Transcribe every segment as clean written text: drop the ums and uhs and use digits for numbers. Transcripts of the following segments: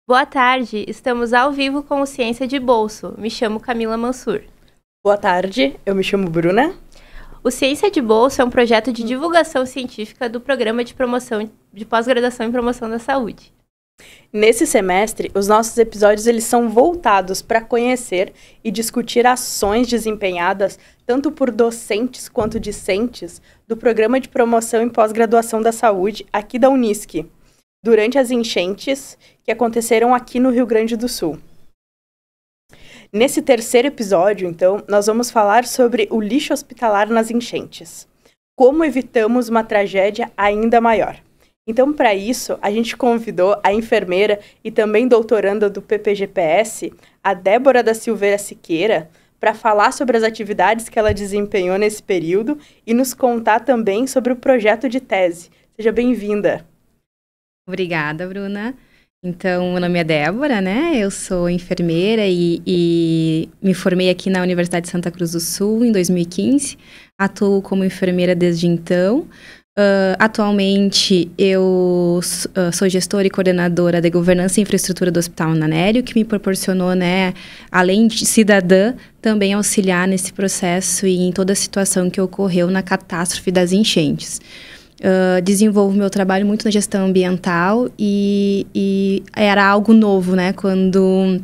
Boa tarde, estamos ao vivo com o Ciência de Bolso. Me chamo Camila Mansur. Boa tarde, eu me chamo Bruna. O Ciência de Bolso é um projeto de divulgação científica do Programa de Promoção de Pós-Graduação em Promoção da Saúde. Nesse semestre, os nossos episódios eles são voltados para conhecer e discutir ações desempenhadas tanto por docentes quanto discentes do Programa de Promoção em Pós-Graduação da Saúde aqui da Unisc, durante as enchentes que aconteceram aqui no Rio Grande do Sul. Nesse terceiro episódio, então, nós vamos falar sobre o lixo hospitalar nas enchentes. Como evitamos uma tragédia ainda maior. Então, para isso, a gente convidou a enfermeira e também doutoranda do PPGPS, a Débora da Silveira Siqueira, para falar sobre as atividades que ela desempenhou nesse período e nos contar também sobre o projeto de tese. Seja bem-vinda. Obrigada, Bruna. Então, meu nome é Débora, né? Eu sou enfermeira e me formei aqui na Universidade de Santa Cruz do Sul em 2015. Atuo como enfermeira desde então. Atualmente, eu sou gestora e coordenadora de governança e infraestrutura do Hospital Nanério, que me proporcionou, né, além de cidadã, também auxiliar nesse processo e em toda a situação que ocorreu na catástrofe das enchentes. Desenvolvo meu trabalho muito na gestão ambiental e era algo novo, né? Quando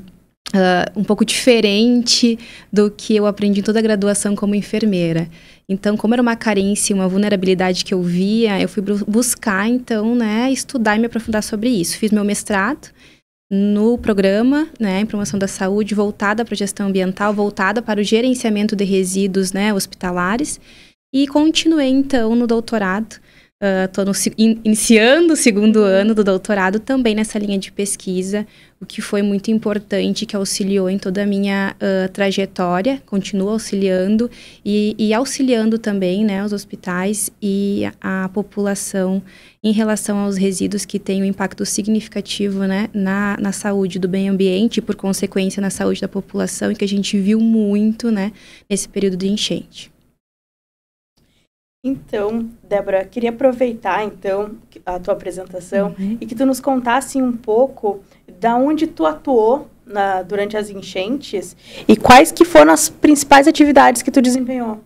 um pouco diferente do que eu aprendi em toda a graduação como enfermeira. Então, como era uma carência, uma vulnerabilidade que eu via, eu fui buscar, então, né, estudar e me aprofundar sobre isso. Fiz meu mestrado no programa, né, em promoção da saúde, voltada para a gestão ambiental, voltada para o gerenciamento de resíduos, né, hospitalares, e continuei, então, no doutorado. Estou iniciando o segundo ano do doutorado também nessa linha de pesquisa, o que foi muito importante, que auxiliou em toda a minha trajetória, continua auxiliando e auxiliando também, né, os hospitais e a população em relação aos resíduos que têm um impacto significativo, né, na saúde do meio ambiente e, por consequência, na saúde da população, e que a gente viu muito, né, nesse período de enchente. Então, Débora, queria aproveitar, então, a tua apresentação e que tu nos contasse um pouco da onde tu atuou durante as enchentes e quais que foram as principais atividades que tu desempenhou.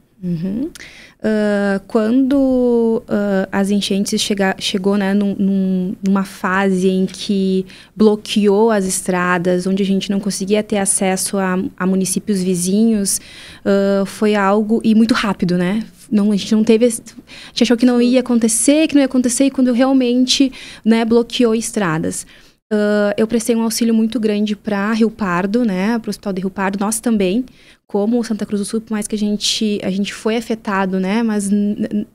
Quando as enchentes chegou, né, numa fase em que bloqueou as estradas, onde a gente não conseguia ter acesso a municípios vizinhos, foi algo, e muito rápido, né? A gente não teve, a gente achou que não ia acontecer, e quando realmente, né, bloqueou estradas. Eu prestei um auxílio muito grande para Rio Pardo, né, para o Hospital de Rio Pardo, nós também, como Santa Cruz do Sul, por mais que a gente foi afetado, né, mas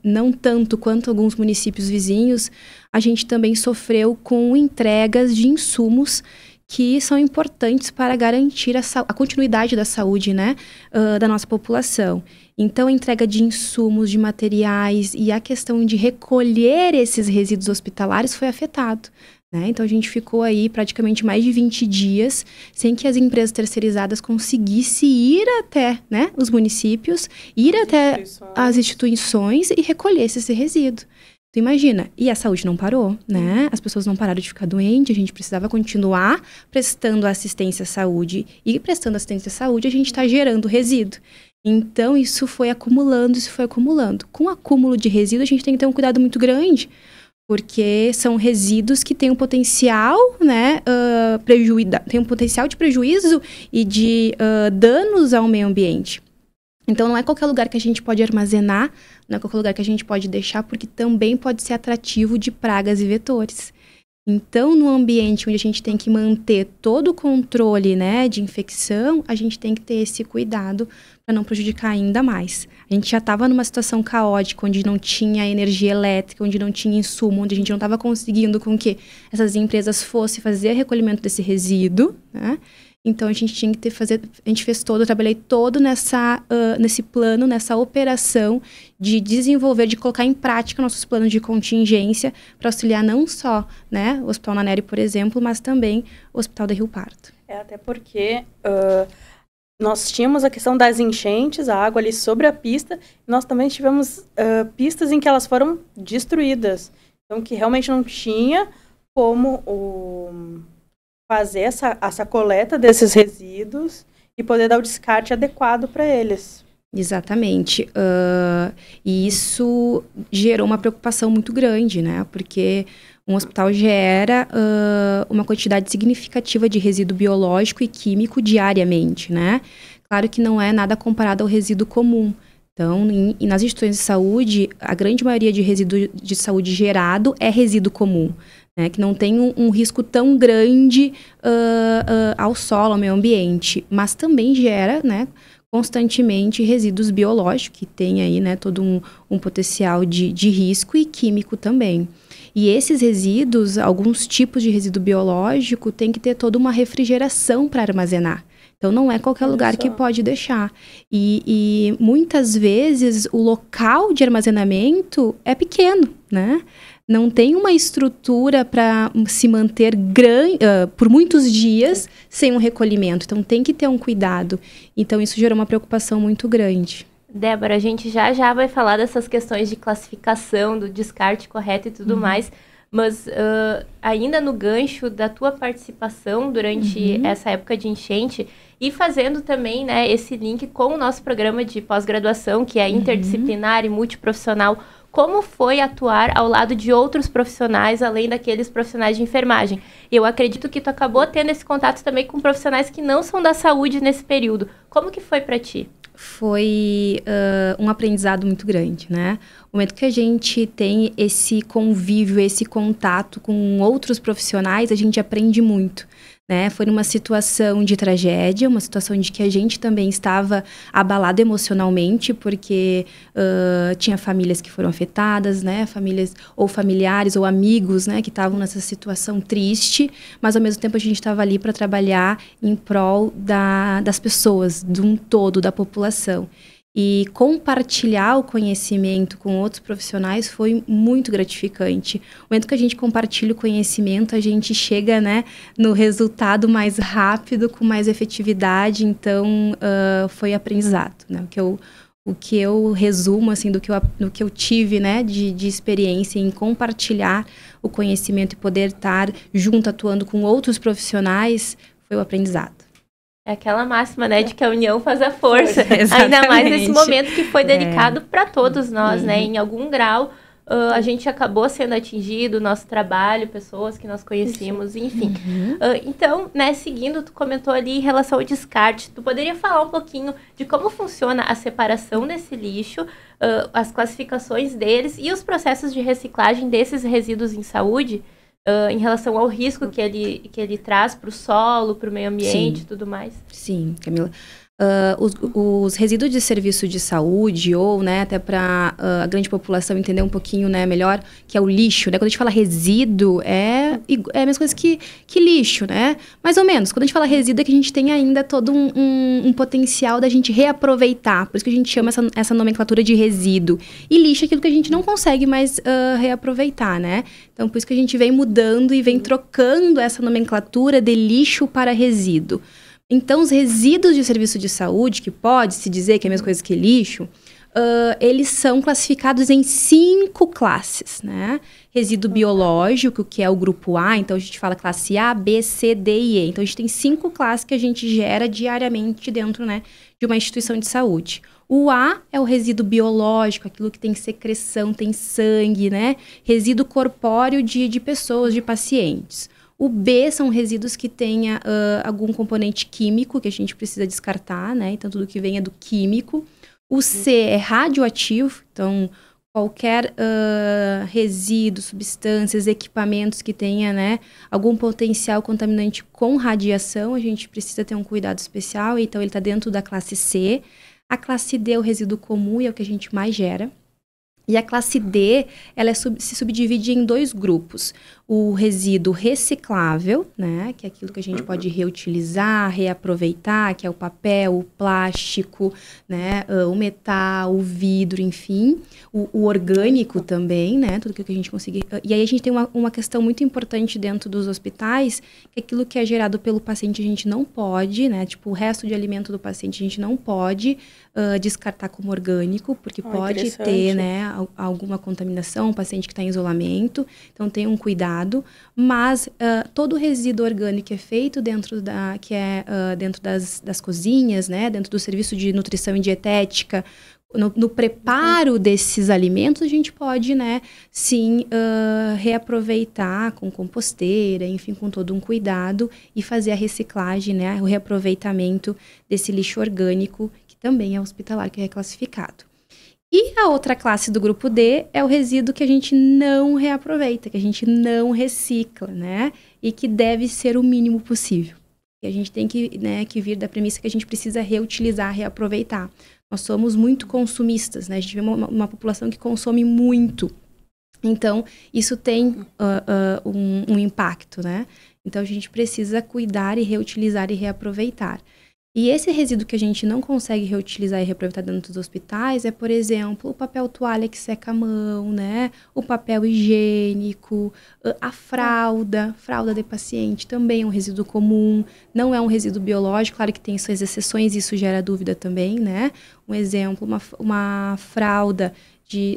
não tanto quanto alguns municípios vizinhos, a gente também sofreu com entregas de insumos que são importantes para garantir a continuidade da saúde, né, da nossa população. Então, a entrega de insumos, de materiais e a questão de recolher esses resíduos hospitalares foi afetado, né? Então, a gente ficou aí praticamente mais de 20 dias sem que as empresas terceirizadas conseguissem ir até, né, os municípios, ir até as instituições e recolher esse resíduo. Tu imagina, e a saúde não parou, né? As pessoas não pararam de ficar doentes, a gente precisava continuar prestando assistência à saúde. E prestando assistência à saúde, a gente está gerando resíduo. Então, isso foi acumulando. Com o acúmulo de resíduo, a gente tem que ter um cuidado muito grande, porque são resíduos que têm um potencial, né, tem um potencial de prejuízo e de danos ao meio ambiente. Então, não é qualquer lugar que a gente pode armazenar, não é qualquer lugar que a gente pode deixar, porque também pode ser atrativo de pragas e vetores. Então, no ambiente onde a gente tem que manter todo o controle, né, de infecção, a gente tem que ter esse cuidado para não prejudicar ainda mais. A gente já estava numa situação caótica, onde não tinha energia elétrica, onde não tinha insumo, onde a gente não estava conseguindo com que essas empresas fossem fazer recolhimento desse resíduo, né? Então, a gente tinha que eu trabalhei todo nesse plano, nessa operação de desenvolver, de colocar em prática nossos planos de contingência para auxiliar não só, né, o Hospital Nanério, por exemplo, mas também o Hospital de Rio Pardo. Até porque nós tínhamos a questão das enchentes, a água ali sobre a pista, e nós também tivemos pistas em que elas foram destruídas. Então, que realmente não tinha como fazer essa coleta desses resíduos e poder dar o descarte adequado para eles. Exatamente. E isso gerou uma preocupação muito grande, né? Porque um hospital gera uma quantidade significativa de resíduo biológico e químico diariamente, né? Claro que não é nada comparado ao resíduo comum. Então, nas instituições de saúde, a grande maioria de resíduo de saúde gerado é resíduo comum, né? Que não tem um risco tão grande ao solo, ao meio ambiente, mas também gera, né, constantemente resíduos biológicos, que tem aí, né, todo um potencial de risco e químico também. E esses resíduos, alguns tipos de resíduo biológico, tem que ter toda uma refrigeração para armazenar. Então, não é qualquer lugar que pode deixar. E muitas vezes o local de armazenamento é pequeno, né? Não tem uma estrutura para se manter por muitos dias sem um recolhimento. Então, tem que ter um cuidado. Então, isso gerou uma preocupação muito grande. Débora, a gente já vai falar dessas questões de classificação, do descarte correto e tudo mais. Mas ainda no gancho da tua participação durante essa época de enchente e fazendo também, né, esse link com o nosso programa de pós-graduação, que é interdisciplinar e multiprofissional, como foi atuar ao lado de outros profissionais, além daqueles profissionais de enfermagem? Eu acredito que tu acabou tendo esse contato também com profissionais que não são da saúde nesse período. Como que foi para ti? Foi um aprendizado muito grande, né? O momento que a gente tem esse convívio, esse contato com outros profissionais, a gente aprende muito, né? Foi numa situação de tragédia, uma situação de que a gente também estava abalado emocionalmente, porque tinha famílias que foram afetadas, né? Famílias ou familiares ou amigos, né? Que estavam nessa situação triste, mas ao mesmo tempo a gente estava ali para trabalhar em prol das pessoas, de um todo, da população. E compartilhar o conhecimento com outros profissionais foi muito gratificante. No momento que a gente compartilha o conhecimento, a gente chega, né, no resultado mais rápido, com mais efetividade. Então, foi aprendizado, né? O que eu resumo, assim, do que eu tive, né, de experiência em compartilhar o conhecimento e poder estar junto, atuando com outros profissionais, foi o aprendizado. É aquela máxima, né, de que a união faz a força. Exatamente. Ainda mais nesse momento que foi delicado para todos nós, né? Em algum grau, a gente acabou sendo atingido, nosso trabalho, pessoas que nós conhecíamos, enfim. Então, né, seguindo, tu comentou ali em relação ao descarte. Tu poderia falar um pouquinho de como funciona a separação desse lixo, as classificações deles e os processos de reciclagem desses resíduos em saúde? Em relação ao risco que ele traz para o solo, para o meio ambiente e tudo mais. Sim, Camila. Os resíduos de serviço de saúde, ou, né, até para a grande população entender um pouquinho, né, melhor, que é o lixo, né? Quando a gente fala resíduo, é a mesma coisa que lixo, né? Mais ou menos. Quando a gente fala resíduo, é que a gente tem ainda todo um potencial da gente reaproveitar. Por isso que a gente chama essa nomenclatura de resíduo. E lixo é aquilo que a gente não consegue mais reaproveitar, né? Então, por isso que a gente vem mudando e vem trocando essa nomenclatura de lixo para resíduo. Então, os resíduos de serviço de saúde, que pode-se dizer que é a mesma coisa que lixo, eles são classificados em 5 classes, né? Resíduo biológico, que é o grupo A, então a gente fala classe A, B, C, D e E. Então, a gente tem 5 classes que a gente gera diariamente dentro, né, de uma instituição de saúde. O A é o resíduo biológico, aquilo que tem secreção, tem sangue, né? Resíduo corpóreo de pessoas, de pacientes. O B são resíduos que tenha algum componente químico que a gente precisa descartar, né? Então, tudo que vem é do químico. O C é radioativo, então, qualquer resíduo, substâncias, equipamentos que tenha, né, algum potencial contaminante com radiação, a gente precisa ter um cuidado especial, então ele está dentro da classe C. A classe D é o resíduo comum e é o que a gente mais gera. E a classe D, ela se subdivide em 2 grupos. O resíduo reciclável, né, que é aquilo que a gente pode reutilizar, reaproveitar, que é o papel, o plástico, né, o metal, o vidro, enfim. O orgânico também, né, tudo que a gente conseguir. E aí a gente tem uma questão muito importante dentro dos hospitais, que aquilo que é gerado pelo paciente a gente não pode, né, tipo o resto de alimento do paciente a gente não pode descartar como orgânico, porque pode ter, né, alguma contaminação, um paciente que está em isolamento, então tem um cuidado, mas todo o resíduo orgânico é feito dentro das cozinhas, né, dentro do serviço de nutrição e dietética. No preparo desses alimentos, a gente pode, né, sim, reaproveitar com composteira, enfim, com todo um cuidado e fazer a reciclagem, né, o reaproveitamento desse lixo orgânico, que também é hospitalar, que é reclassificado. E a outra classe do grupo D é o resíduo que a gente não reaproveita, que a gente não recicla, né, e que deve ser o mínimo possível. E a gente tem que, né, que vir da premissa que a gente precisa reutilizar, reaproveitar. Nós somos muito consumistas, né? A gente vê uma população que consome muito. Então, isso tem um impacto, né? Então, a gente precisa cuidar e reutilizar e reaproveitar. E esse resíduo que a gente não consegue reutilizar e reaproveitar dentro dos hospitais é, por exemplo, o papel toalha que seca a mão, né? O papel higiênico, a fralda de paciente também é um resíduo comum, não é um resíduo biológico, claro que tem suas exceções e isso gera dúvida também, né? Um exemplo, uma fralda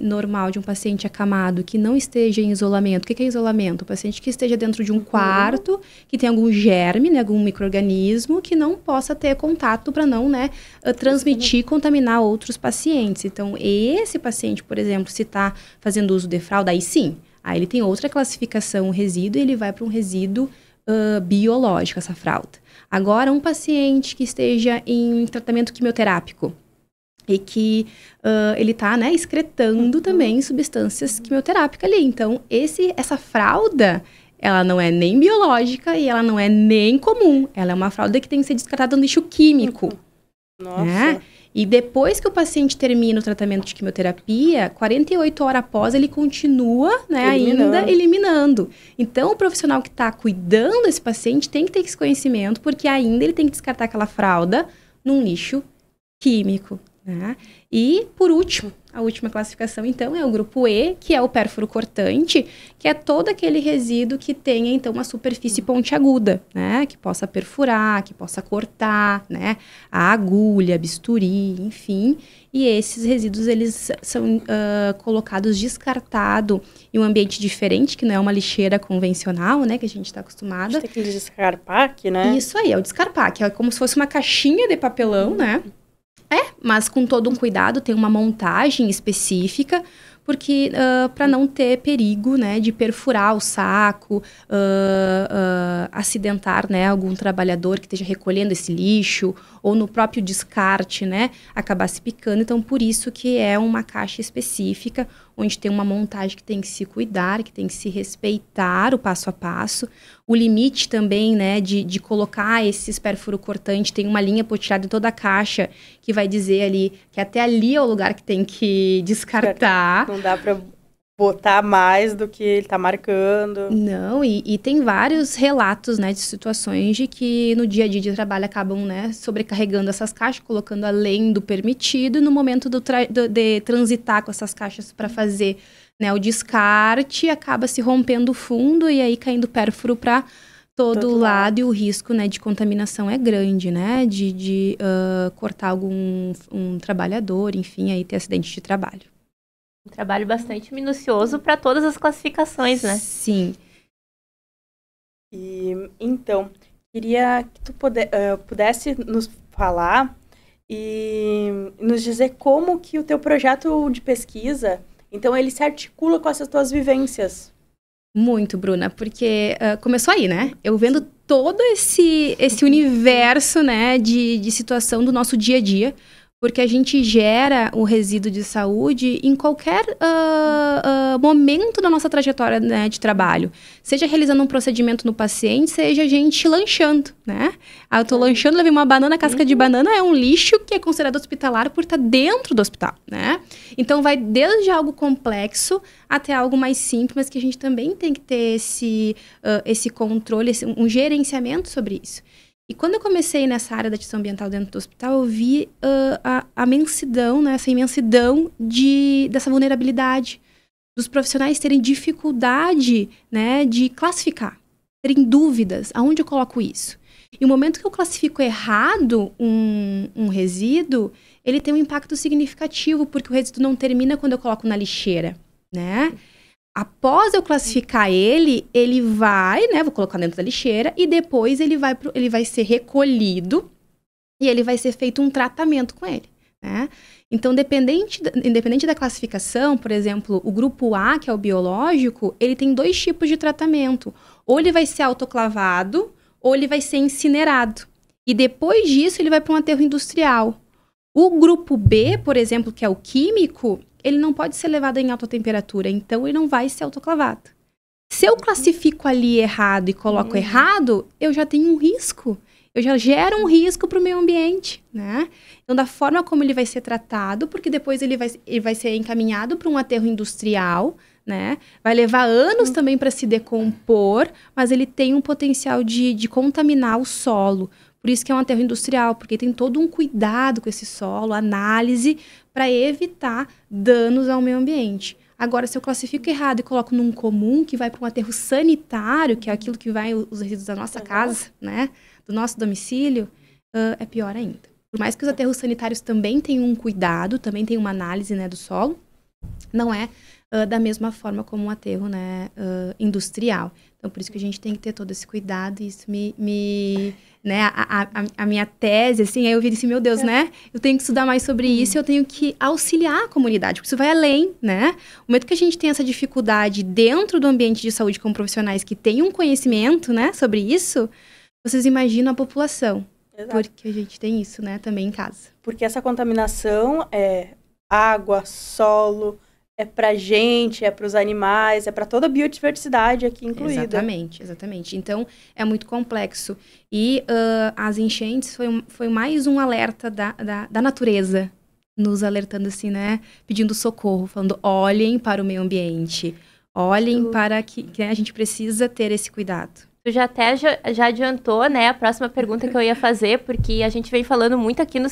normal de um paciente acamado que não esteja em isolamento. O que é isolamento? O paciente que esteja dentro de um quarto, que tem algum germe, né, algum micro-organismo, que não possa ter contato para não, né, transmitir, contaminar outros pacientes. Então, esse paciente, por exemplo, se está fazendo uso de fralda, aí sim, aí ele tem outra classificação, resíduo, e ele vai para um resíduo biológico, essa fralda. Agora, um paciente que esteja em tratamento quimioterápico, e que ele está, né, excretando também substâncias quimioterápicas ali. Então, essa fralda, ela não é nem biológica e ela não é nem comum. Ela é uma fralda que tem que ser descartada no lixo químico. Nossa. Né? E depois que o paciente termina o tratamento de quimioterapia, 48 horas após, ele continua, né, ainda eliminando. Então, o profissional que está cuidando desse paciente tem que ter esse conhecimento, porque ainda ele tem que descartar aquela fralda num lixo químico. Né? E, por último, a última classificação, então, é o grupo E, que é o pérfuro cortante, que é todo aquele resíduo que tenha, então, uma superfície pontiaguda, né? Que possa perfurar, que possa cortar, né? A agulha, bisturi, enfim. E esses resíduos, eles são colocados descartado em um ambiente diferente, que não é uma lixeira convencional, né? Que a gente está acostumada. Tem aquele descarpaque, né? Isso aí, é o descarpaque. É como se fosse uma caixinha de papelão, né? Mas com todo um cuidado, tem uma montagem específica, porque para não ter perigo, né, de perfurar o saco, acidentar, né, algum trabalhador que esteja recolhendo esse lixo, ou no próprio descarte, né, acabar se picando. Então, por isso que é uma caixa específica, onde tem uma montagem que tem que se cuidar, que tem que se respeitar o passo a passo. O limite também, né, de colocar esses pérfuro cortante, tem uma linha pontilhada em toda a caixa, que vai dizer ali, que até ali é o lugar que tem que descartar. Não dá para botar mais do que ele tá marcando. Não, e tem vários relatos, né, de situações de que no dia a dia de trabalho acabam, né, sobrecarregando essas caixas, colocando além do permitido, e no momento de transitar com essas caixas para fazer, né, o descarte, acaba se rompendo o fundo e aí caindo pérfuro para todo lado, e o risco, né, de contaminação é grande, né, de cortar um trabalhador, enfim, aí ter acidente de trabalho. Um trabalho bastante minucioso para todas as classificações, né? Sim. E, então, queria que tu pudesse nos falar e nos dizer como que o teu projeto de pesquisa, então, ele se articula com essas tuas vivências. Muito, Bruna, porque começou aí, né? Eu vendo todo esse universo, né, de situação do nosso dia a dia, porque a gente gera o resíduo de saúde em qualquer momento da nossa trajetória, né, de trabalho. Seja realizando um procedimento no paciente, seja a gente lanchando, né? Eu tô lanchando, levei uma banana, casca de banana é um lixo que é considerado hospitalar por estar dentro do hospital, né? Então, vai desde algo complexo até algo mais simples, mas que a gente também tem que ter esse controle, um gerenciamento sobre isso. E quando eu comecei nessa área da gestão ambiental dentro do hospital, eu vi a imensidão, né, essa imensidão dessa vulnerabilidade, dos profissionais terem dificuldade, né, de classificar, terem dúvidas, aonde eu coloco isso? E o momento que eu classifico errado um resíduo, ele tem um impacto significativo, porque o resíduo não termina quando eu coloco na lixeira, né? Após eu classificar ele vai, né? Vou colocar dentro da lixeira e depois ele vai ser recolhido e ele vai ser feito um tratamento com ele, né? Então, independente da classificação, por exemplo, o grupo A, que é o biológico, ele tem 2 tipos de tratamento. Ou ele vai ser autoclavado, ou ele vai ser incinerado. E depois disso, ele vai para um aterro industrial. O grupo B, por exemplo, que é o químico, ele não pode ser levado em alta temperatura, então ele não vai ser autoclavado. Se eu classifico ali errado e coloco errado, eu já tenho um risco. Eu já gero um risco para o meio ambiente, né? Então, da forma como ele vai ser tratado, porque depois ele vai ser encaminhado para um aterro industrial, né? Vai levar anos também para se decompor, mas ele tem um potencial de contaminar o solo. Por isso que é um aterro industrial, porque tem todo um cuidado com esse solo, análise, para evitar danos ao meio ambiente. Agora, se eu classifico errado e coloco num comum, que vai para um aterro sanitário, que é aquilo que vai os resíduos da nossa casa, né? Do nosso domicílio, é pior ainda. Por mais que os aterros sanitários também tenham um cuidado, também tem uma análise, né, do solo, não é da mesma forma como um aterro, né, industrial. Então, por isso que a gente tem que ter todo esse cuidado, e isso né, a minha tese, assim, aí eu vi assim, meu Deus, né, eu tenho que estudar mais sobre isso, eu tenho que auxiliar a comunidade, porque isso vai além, né. O momento que a gente tem essa dificuldade dentro do ambiente de saúde com profissionais que têm um conhecimento, né, sobre isso, vocês imaginam a população. Exato. Porque a gente tem isso, né, também em casa. Porque essa contaminação é água, solo, é pra gente, é pros animais, é pra toda a biodiversidade aqui incluída. Exatamente. Então, é muito complexo. E as enchentes foi mais um alerta da natureza, nos alertando assim, né, pedindo socorro, falando, olhem para o meio ambiente, olhem para que a gente precisa ter esse cuidado. Tu já adiantou, né, a próxima pergunta que eu ia fazer, porque a gente vem falando muito aqui no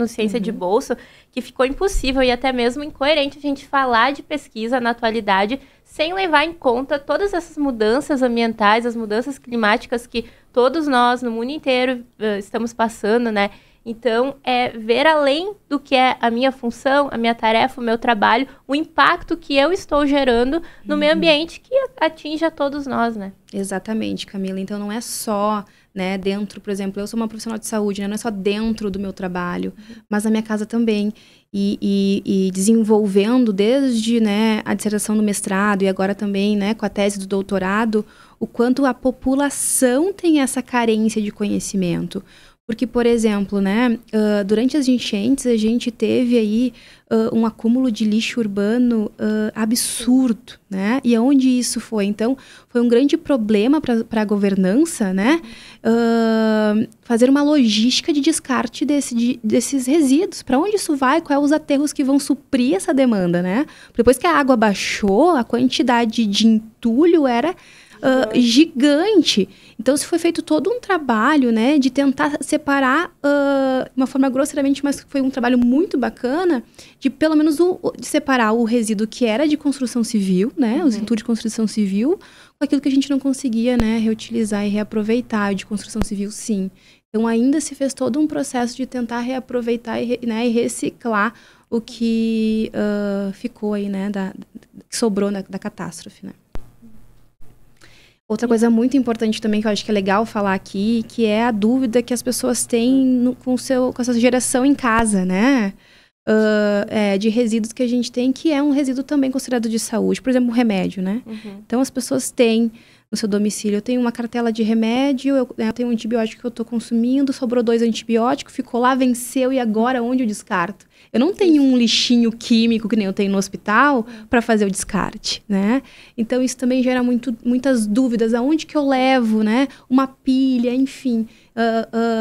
Ciência de Bolso, que ficou impossível e até mesmo incoerente a gente falar de pesquisa na atualidade sem levar em conta todas essas mudanças ambientais, as mudanças climáticas que todos nós, no mundo inteiro, estamos passando, né? Então, é ver além do que é a minha função, a minha tarefa, o meu trabalho, o impacto que eu estou gerando no meio ambiente que atinge a todos nós, né? Exatamente, Camila. Então, não é só, né, dentro, por exemplo, eu sou uma profissional de saúde, né, não é só dentro do meu trabalho, mas na minha casa também. E desenvolvendo desde, né, a dissertação do mestrado e agora também, né, com a tese do doutorado, o quanto a população tem essa carência de conhecimento. Porque, por exemplo, né, durante as enchentes, a gente teve aí um acúmulo de lixo urbano absurdo, né? E aonde isso foi? Então, foi um grande problema para a governança, né? Fazer uma logística de descarte desses resíduos. Para onde isso vai? Quais os aterros que vão suprir essa demanda, né? Depois que a água baixou, a quantidade de entulho era gigante. Então, se foi feito todo um trabalho, né, de tentar separar, de uma forma grosseiramente, mas foi um trabalho muito bacana, de pelo menos de separar o resíduo que era de construção civil, né, os entulhos de construção civil, com aquilo que a gente não conseguia, né, reutilizar e reaproveitar, de construção civil, sim. Então, ainda se fez todo um processo de tentar reaproveitar e reciclar o que ficou aí, né, que sobrou da catástrofe, né. Outra coisa muito importante também, que eu acho que é legal falar aqui, que é a dúvida que as pessoas têm com essa geração em casa, né? De resíduos que a gente tem, que é um resíduo também considerado de saúde. Por exemplo, um remédio, né? Então, as pessoas têm no seu domicílio, eu tenho uma cartela de remédio, eu tenho um antibiótico que eu estou consumindo, sobrou 2 antibióticos, ficou lá, venceu, e agora onde eu descarto? Eu não tenho um lixinho químico que nem eu tenho no hospital para fazer o descarte, né? Então, isso também gera muitas dúvidas. Aonde que eu levo, né? Uma pilha, enfim,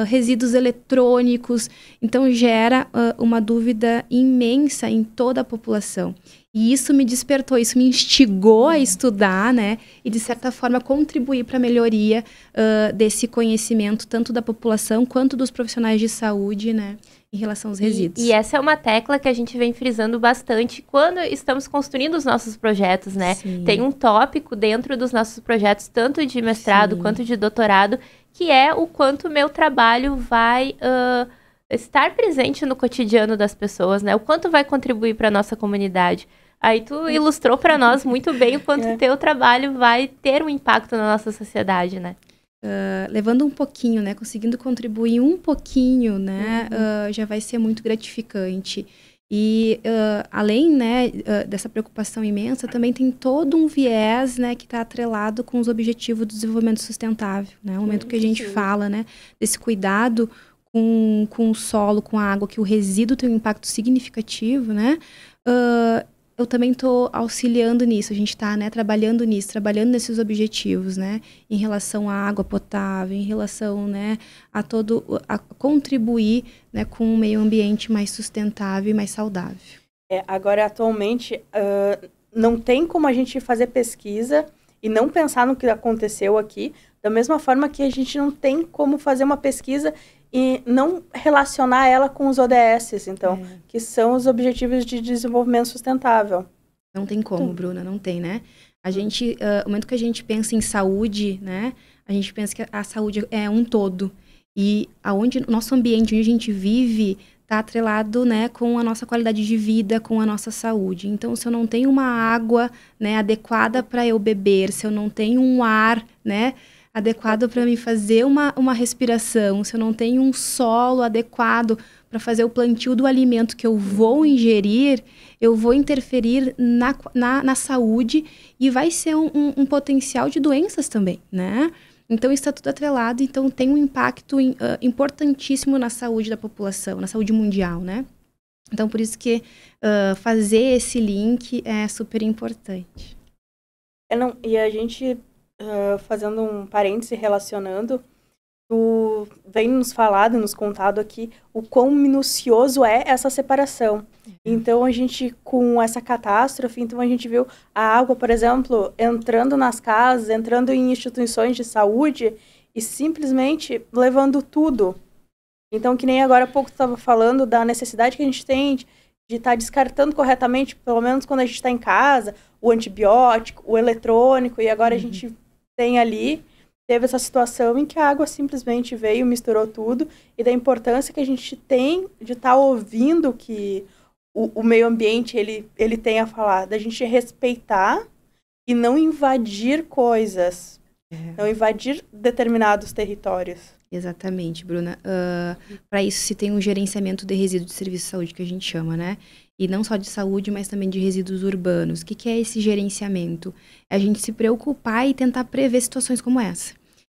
resíduos eletrônicos. Então, gera uma dúvida imensa em toda a população. E isso me despertou, isso me instigou a estudar, né? E, de certa forma, contribuir para a melhoria desse conhecimento, tanto da população quanto dos profissionais de saúde, né? Em relação aos resíduos. E essa é uma tecla que a gente vem frisando bastante quando estamos construindo os nossos projetos, né? Sim. Tem um tópico dentro dos nossos projetos, tanto de mestrado quanto de doutorado, que é o quanto o meu trabalho vai estar presente no cotidiano das pessoas, né? O quanto vai contribuir para a nossa comunidade. Aí tu ilustrou para nós muito bem o quanto o teu trabalho vai ter um impacto na nossa sociedade, né? Levando um pouquinho, né? Conseguindo contribuir um pouquinho, né? Já vai ser muito gratificante. E além, né, dessa preocupação imensa, também tem todo um viés, né, que está atrelado com os objetivos do desenvolvimento sustentável, né? No momento que a gente fala, né, desse cuidado com o solo, com a água, que o resíduo tem um impacto significativo, né? Eu também estou auxiliando nisso, a gente está, né, trabalhando nisso, trabalhando nesses objetivos, né, em relação à água potável, em relação, né, a contribuir, né, com um meio ambiente mais sustentável e mais saudável. Agora, atualmente, não tem como a gente fazer pesquisa e não pensar no que aconteceu aqui, da mesma forma que a gente não tem como fazer uma pesquisa e não relacionar ela com os ODS, então, que são os Objetivos de Desenvolvimento Sustentável. Não tem como, Bruna, não tem, né? A gente, no momento que a gente pensa em saúde, né? A gente pensa que a saúde é um todo. E o nosso ambiente, onde a gente vive, está atrelado, né, com a nossa qualidade de vida, com a nossa saúde. Então, se eu não tenho uma água, né, adequada para eu beber, se eu não tenho um ar, né, adequado para me fazer uma respiração, se eu não tenho um solo adequado para fazer o plantio do alimento que eu vou ingerir, eu vou interferir na saúde e vai ser um potencial de doenças também, né? Então, isso está tudo atrelado, então tem um impacto importantíssimo na saúde da população, na saúde mundial, né? Então, por isso que fazer esse link é super importante. E a gente... fazendo um parêntese, relacionando, tu vem nos falado, nos contado aqui o quão minucioso é essa separação. Então, a gente, com essa catástrofe, então a gente viu a água, por exemplo, entrando nas casas, entrando em instituições de saúde e simplesmente levando tudo. Então, que nem agora há pouco tu estava falando da necessidade que a gente tem de estar descartando corretamente, pelo menos quando a gente está em casa, o antibiótico, o eletrônico, e agora a gente teve essa situação em que a água simplesmente veio, misturou tudo, e da importância que a gente tem de estar ouvindo que o meio ambiente ele tem a falar, da gente respeitar e não invadir coisas, não invadir determinados territórios. Exatamente, Bruna. Para isso se tem um gerenciamento de resíduos de serviço de saúde, que a gente chama, né? E não só de saúde, mas também de resíduos urbanos. O que é esse gerenciamento? É a gente se preocupar e tentar prever situações como essa.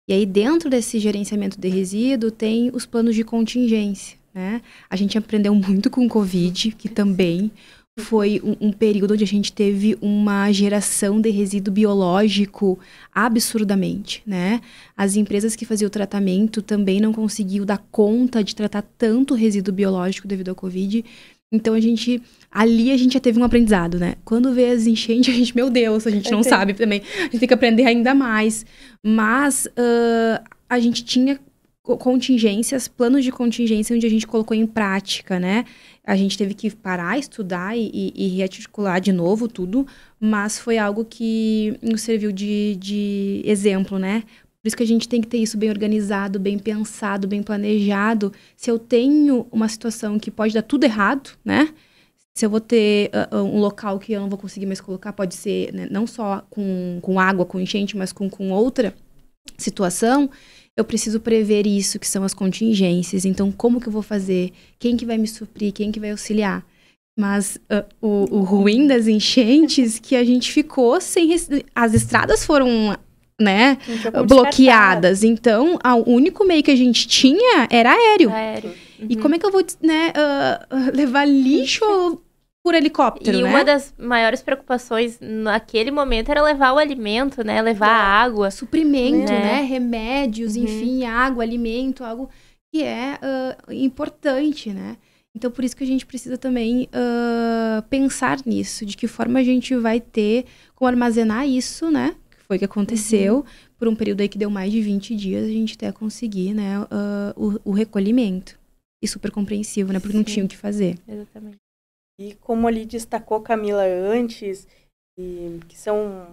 E aí, dentro desse gerenciamento de resíduo, tem os planos de contingência, né? A gente aprendeu muito com o Covid, que também foi um período onde a gente teve uma geração de resíduo biológico absurdamente, né? As empresas que faziam o tratamento também não conseguiam dar conta de tratar tanto resíduo biológico devido ao Covid. Então, ali a gente já teve um aprendizado, né? Quando vê as enchentes, a gente, meu Deus, a gente não sabe também. A gente tem que aprender ainda mais. Mas a gente tinha contingências, planos de contingência, onde a gente colocou em prática, né? A gente teve que parar, estudar e rearticular de novo tudo, mas foi algo que nos serviu de exemplo, né? Por isso que a gente tem que ter isso bem organizado, bem pensado, bem planejado. Se eu tenho uma situação que pode dar tudo errado, né? Se eu vou ter um local que eu não vou conseguir mais colocar, pode ser, né, não só com água, com enchente, mas com outra situação, eu preciso prever isso, que são as contingências. Então, como que eu vou fazer? Quem que vai me suprir? Quem que vai auxiliar? Mas o ruim das enchentes que a gente ficou sem... As estradas foram... né, bloqueadas. Então, o único meio que a gente tinha era aéreo. E como é que eu vou, né, levar lixo por helicóptero, e né? uma das maiores preocupações naquele momento era levar o alimento, né? Levar a água. Suprimento, né? Remédios, enfim, água, alimento, algo que é importante, né? Então, por isso que a gente precisa também pensar nisso, de que forma a gente vai ter como armazenar isso, né? Foi o que aconteceu, por um período aí que deu mais de 20 dias, a gente até conseguir, né, o recolhimento. E super compreensivo, né, porque não tinha o que fazer. Exatamente. E como ali destacou Camila antes, que são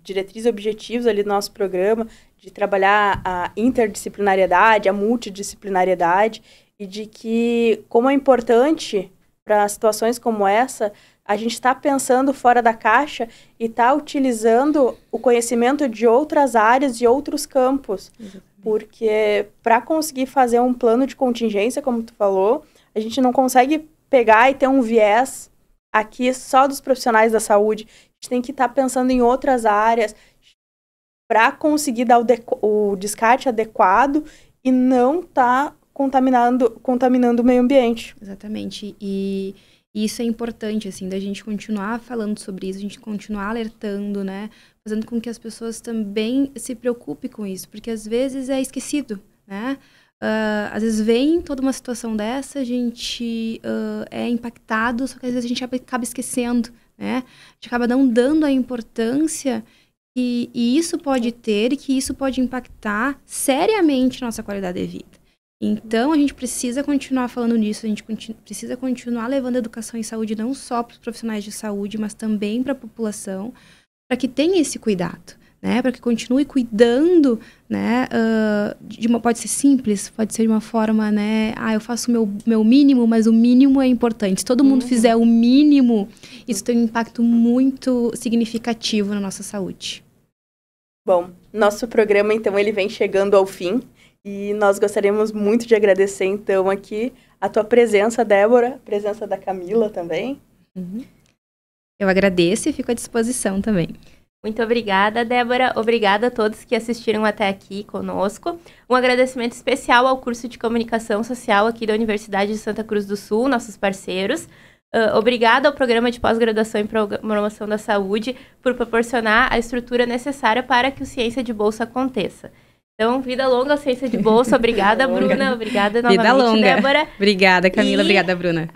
diretrizes e objetivos ali do nosso programa, de trabalhar a interdisciplinariedade, a multidisciplinariedade, e de que, como é importante para situações como essa, a gente está pensando fora da caixa e está utilizando o conhecimento de outras áreas e outros campos. Exatamente. Porque para conseguir fazer um plano de contingência, como tu falou, a gente não consegue pegar e ter um viés aqui só dos profissionais da saúde. A gente tem que estar pensando em outras áreas para conseguir dar o descarte adequado e não estar contaminando o meio ambiente. Exatamente. E isso é importante, assim, da gente continuar falando sobre isso, a gente continuar alertando, né? Fazendo com que as pessoas também se preocupem com isso, porque às vezes é esquecido, né? Às vezes vem toda uma situação dessa, a gente é impactado, só que às vezes a gente acaba esquecendo, né? A gente acaba não dando a importância que isso pode ter e que isso pode impactar seriamente a nossa qualidade de vida. Então, a gente precisa continuar falando nisso, a gente precisa continuar levando a educação em saúde não só para os profissionais de saúde, mas também para a população, para que tenha esse cuidado, né? Para que continue cuidando, né? Pode ser simples, pode ser de uma forma, né? Eu faço o meu mínimo, mas o mínimo é importante. Se todo mundo fizer o mínimo, isso tem um impacto muito significativo na nossa saúde. Bom, nosso programa, então, ele vem chegando ao fim. E nós gostaríamos muito de agradecer, então, aqui a tua presença, Débora, a presença da Camila também. Eu agradeço e fico à disposição também. Muito obrigada, Débora. Obrigada a todos que assistiram até aqui conosco. Um agradecimento especial ao curso de Comunicação Social aqui da Universidade de Santa Cruz do Sul, nossos parceiros. Obrigada ao Programa de Pós-Graduação em Promoção da Saúde por proporcionar a estrutura necessária para que o Ciência de Bolsa aconteça. Então, vida longa ao Ciência de Bolsa. Obrigada, Bruna. Obrigada novamente, vida longa. Débora. Obrigada, Camila. Obrigada, Bruna.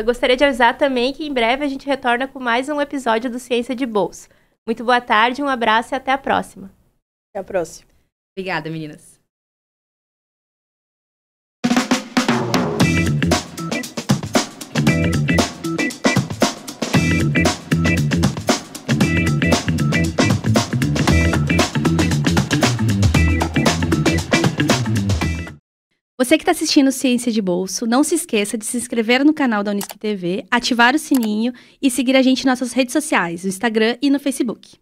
Gostaria de avisar também que em breve a gente retorna com mais um episódio do Ciência de Bolsa. Muito boa tarde, um abraço e até a próxima. Até a próxima. Obrigada, meninas. Você que está assistindo Ciência de Bolso, não se esqueça de se inscrever no canal da Unisc TV, ativar o sininho e seguir a gente em nossas redes sociais, no Instagram e no Facebook.